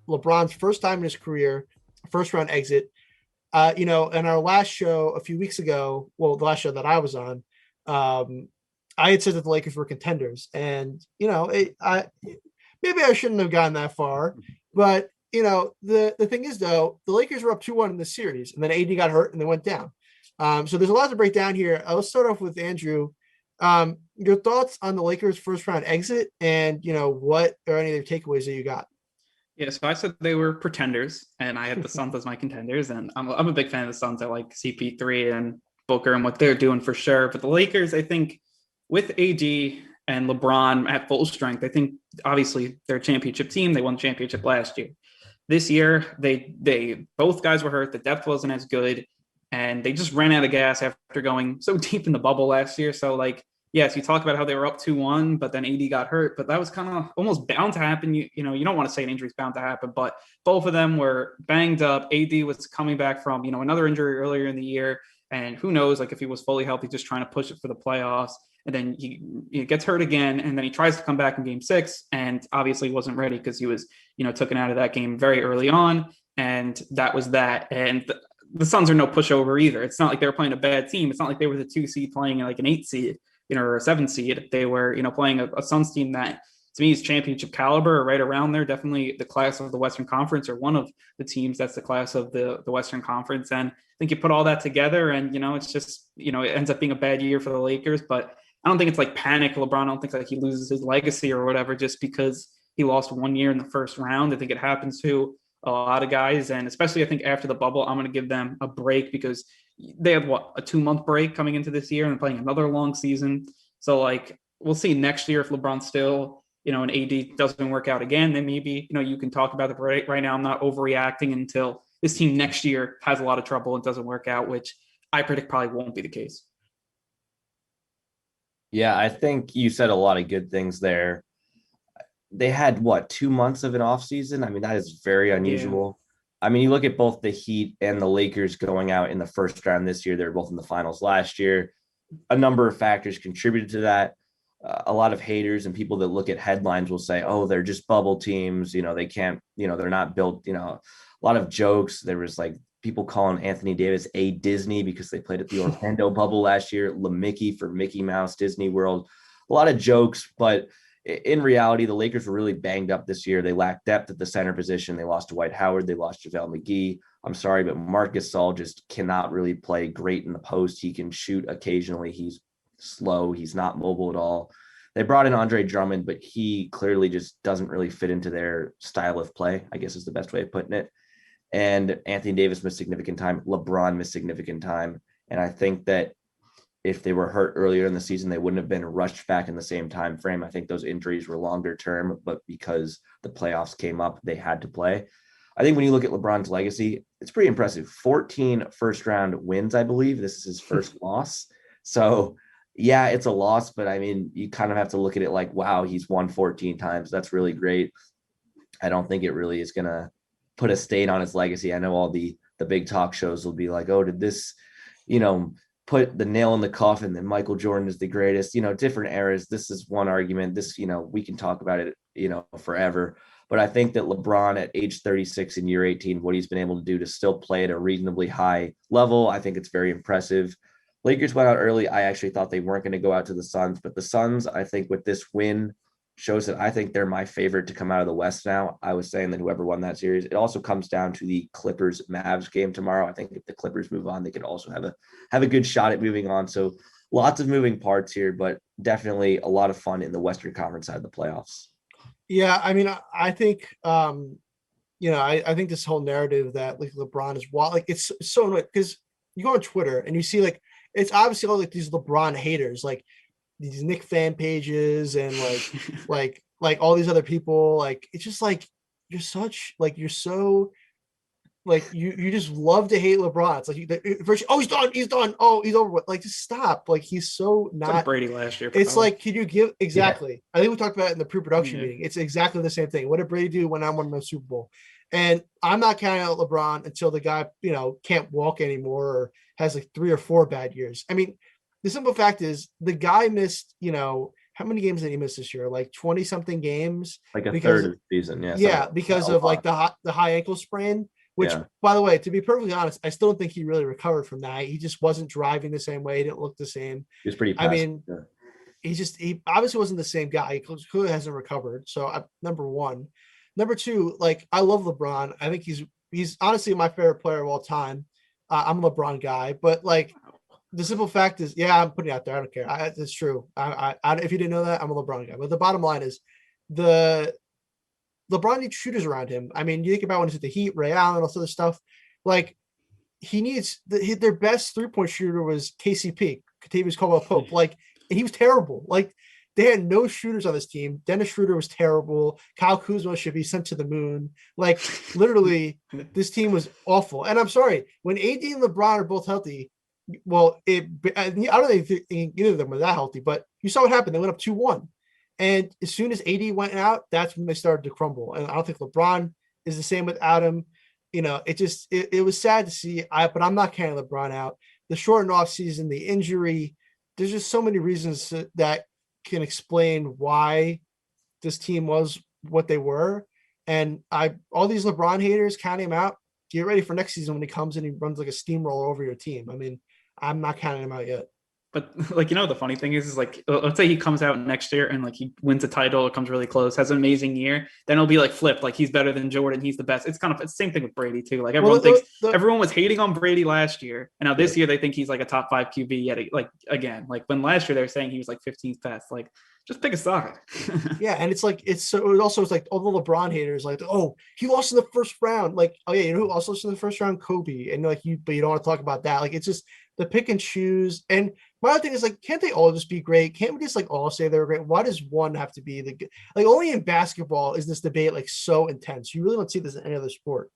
LeBron's first time in his career, first round exit. In our last show a few weeks ago, well, the last show that I was on, I had said that the Lakers were contenders, and maybe I shouldn't have gone that far, but the thing is though, the Lakers were up 2-1 in the series, and then AD got hurt and they went down. So there's a lot to break down here. I'll start off with Andrew. Your thoughts on the Lakers' first round exit, and what are any of the takeaways that you got? Yeah, so I said they were pretenders, and I had the Suns as my contenders, and I'm a big fan of the Suns. I like CP3 and Booker and what they're doing for sure. But the Lakers, I think, with AD and LeBron at full strength, I think obviously they're a championship team. They won the championship last year. This year, they both guys were hurt. The depth wasn't as good, and they just ran out of gas after going so deep in the bubble last year. So yes, you talk about how they were up 2-1, but then AD got hurt. But that was kind of almost bound to happen. You don't want to say an injury is bound to happen, but both of them were banged up. AD was coming back from another injury earlier in the year, and who knows if he was fully healthy, just trying to push it for the playoffs. And then he gets hurt again, and then he tries to come back in Game 6, and obviously wasn't ready because he was taken out of that game very early on, and that was that. And the Suns are no pushover either. It's not like they were playing a bad team. It's not like they were the 2 seed playing like an 8 seed. Or a 7 seed. They were, playing a Suns team that to me is championship caliber or right around there. Definitely the class of the Western Conference, or one of the teams that's the class of the Western Conference. And I think you put all that together and, it's just, it ends up being a bad year for the Lakers. But I don't think it's like panic. LeBron, I don't think he loses his legacy or whatever just because he lost 1 year in the first round. I think it happens to a lot of guys. And especially I think after the bubble, I'm going to give them a break because they had a 2-month break coming into this year and playing another long season. So we'll see next year if LeBron still, and AD doesn't work out again, then maybe, you can talk about it. Right now, I'm not overreacting until this team next year has a lot of trouble and doesn't work out, which I predict probably won't be the case. Yeah, I think you said a lot of good things there. They had 2 months of an offseason. I mean, that is very unusual. Yeah. I mean, you look at both the Heat and the Lakers going out in the first round this year. They were both in the finals last year. A number of factors contributed to that. A lot of haters and people that look at headlines will say, oh, they're just bubble teams. They can't, they're not built, a lot of jokes. There was people calling Anthony Davis a Disney because they played at the Orlando bubble last year. LeMickey for Mickey Mouse Disney World. A lot of jokes, but in reality, the Lakers were really banged up this year. They lacked depth at the center position. They lost Dwight Howard. They lost JaVale McGee. I'm sorry, but Marc Gasol just cannot really play great in the post. He can shoot occasionally. He's slow. He's not mobile at all. They brought in Andre Drummond, but he clearly just doesn't really fit into their style of play, I guess is the best way of putting it. And Anthony Davis missed significant time. LeBron missed significant time. And I think that if they were hurt earlier in the season, they wouldn't have been rushed back in the same time frame. I think those injuries were longer term, but because the playoffs came up, they had to play. I think when you look at LeBron's legacy, it's pretty impressive. 14 first-round wins, I believe. This is his first loss. So, yeah, it's a loss, but I mean, you kind of have to look at it like, wow, he's won 14 times. That's really great. I don't think it really is going to put a stain on his legacy. I know all the big talk shows will be like, oh, did this, put the nail in the coffin that Michael Jordan is the greatest, different eras. This is one argument. This, we can talk about it, forever. But I think that LeBron at age 36 in year 18, what he's been able to do to still play at a reasonably high level, I think it's very impressive. Lakers went out early. I actually thought they weren't going to go out to the Suns, but the Suns, I think with this win, shows that I think they're my favorite to come out of the West now. I was saying that whoever won that series, it also comes down to the Clippers-Mavs game tomorrow. I think if the Clippers move on, they could also have a good shot at moving on. So lots of moving parts here, but definitely a lot of fun in the Western Conference side of the playoffs. Yeah, I mean, I think, I think this whole narrative that LeBron is it's so annoying because you go on Twitter and you see it's obviously all these LeBron haters, these Nick fan pages and like all these other people. It's just you're such you're so you just love to hate LeBron. It's first, oh, he's done, oh, he's over with. Just stop. He's so not like Brady last year. It's can you give exactly? Yeah. I think we talked about it in the pre-production meeting. It's exactly the same thing. What did Brady do when I won the Super Bowl? And I'm not counting out LeBron until the guy can't walk anymore or has 3 or 4 bad years. I mean, the simple fact is the guy missed how many games did he miss this year? Like 20 something games. Like a because, third of the season. Yeah. Yeah, because of like the high ankle sprain, which by the way, to be perfectly honest, I still don't think he really recovered from that. He just wasn't driving the same way. He didn't look the same. He was pretty passive. I mean, he obviously wasn't the same guy. He clearly hasn't recovered. So number one. Number two, like I love LeBron. I think he's honestly my favorite player of all time. I'm a LeBron guy, but like the simple fact is, yeah, I'm putting it out there. I don't care. It's true. If you didn't know that, I'm a LeBron guy. But the bottom line is, the LeBron needs shooters around him. I mean, you think about when he's at the Heat, Ray Allen, all this other stuff. Like he needs their best 3-point shooter was KCP, Kentavious Caldwell-Pope. Like, and he was terrible. Like they had no shooters on this team. Dennis Schroeder was terrible. Kyle Kuzma should be sent to the moon. Like literally, this team was awful. And I'm sorry, when AD and LeBron are both healthy, well, I don't think either of them were that healthy, but you saw what happened. They went up 2-1. And as soon as AD went out, that's when they started to crumble. And I don't think LeBron is the same without him. You know, it was sad to see. But I'm not counting LeBron out. The shortened off season, the injury, there's just so many reasons that can explain why this team was what they were. And all these LeBron haters counting him out, get ready for next season when he comes in and he runs like a steamroller over your team. I mean, I'm not counting him out yet. But like, you know, the funny thing is like, let's say he comes out next year and like he wins a title, it comes really close, has an amazing year. Then it'll be like flipped, like he's better than Jordan, he's the best. It's the same thing with Brady too. Like everyone was hating on Brady last year, and now this year they think he's like a top 5 QB yet. Like again, like when last year they were saying he was like 15th best. Like just pick a side. Yeah, and it's like it's like all the LeBron haters like, oh, he lost in the first round. Like, oh yeah, you know who also lost in the first round? Kobe. And like but you don't want to talk about that. Like it's just the pick and choose. And my other thing is like, can't they all just be great? Can't we just like all say they're great? Why does one have to be like only in basketball is this debate like so intense? You really don't see this in any other sport.